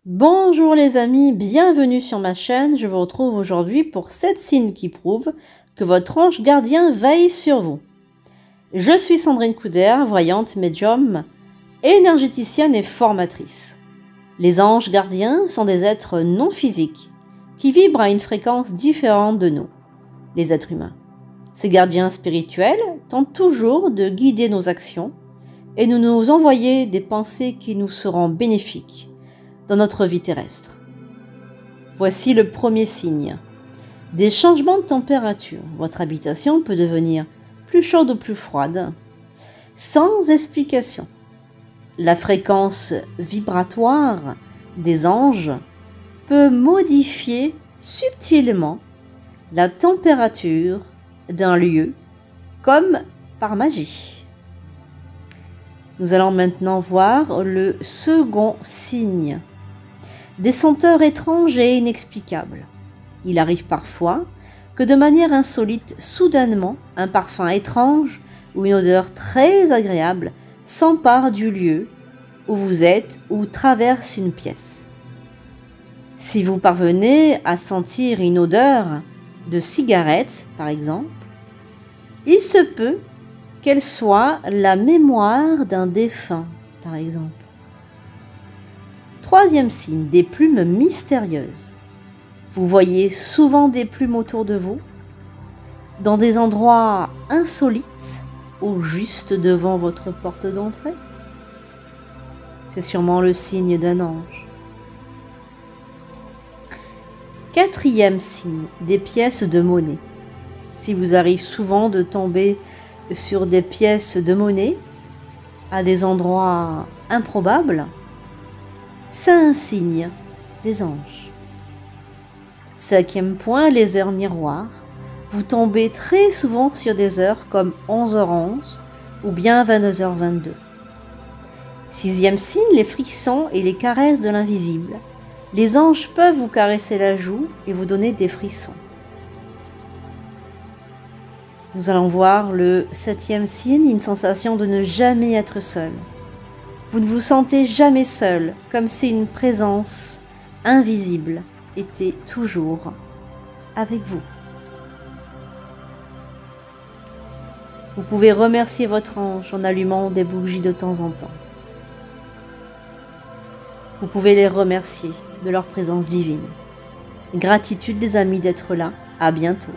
Bonjour les amis, bienvenue sur ma chaîne. Je vous retrouve aujourd'hui pour 7 signes qui prouvent que votre ange gardien veille sur vous. Je suis Sandrine Couder, voyante, médium, énergéticienne et formatrice. Les anges gardiens sont des êtres non physiques qui vibrent à une fréquence différente de nous, les êtres humains. Ces gardiens spirituels tentent toujours de guider nos actions et de nous envoyer des pensées qui nous seront bénéfiques dans notre vie terrestre. Voici le premier signe. Des changements de température. Votre habitation peut devenir plus chaude ou plus froide, sans explication. La fréquence vibratoire des anges peut modifier subtilement la température d'un lieu, comme par magie. Nous allons maintenant voir le second signe. Des senteurs étranges et inexplicables. Il arrive parfois que de manière insolite, soudainement, un parfum étrange ou une odeur très agréable s'empare du lieu où vous êtes ou traverse une pièce. Si vous parvenez à sentir une odeur de cigarette, par exemple, il se peut qu'elle soit la mémoire d'un défunt, par exemple. Troisième signe, des plumes mystérieuses. Vous voyez souvent des plumes autour de vous, dans des endroits insolites ou juste devant votre porte d'entrée. C'est sûrement le signe d'un ange. Quatrième signe, des pièces de monnaie. Si vous arrive souvent de tomber sur des pièces de monnaie à des endroits improbables, c'est un signe des anges. Cinquième point, les heures miroirs. Vous tombez très souvent sur des heures comme 11h11 ou bien 22h22. Sixième signe, les frissons et les caresses de l'invisible. Les anges peuvent vous caresser la joue et vous donner des frissons. Nous allons voir le septième signe, une sensation de ne jamais être seul. Vous ne vous sentez jamais seul, comme si une présence invisible était toujours avec vous. Vous pouvez remercier votre ange en allumant des bougies de temps en temps. Vous pouvez les remercier de leur présence divine. Gratitude les amis d'être là. À bientôt.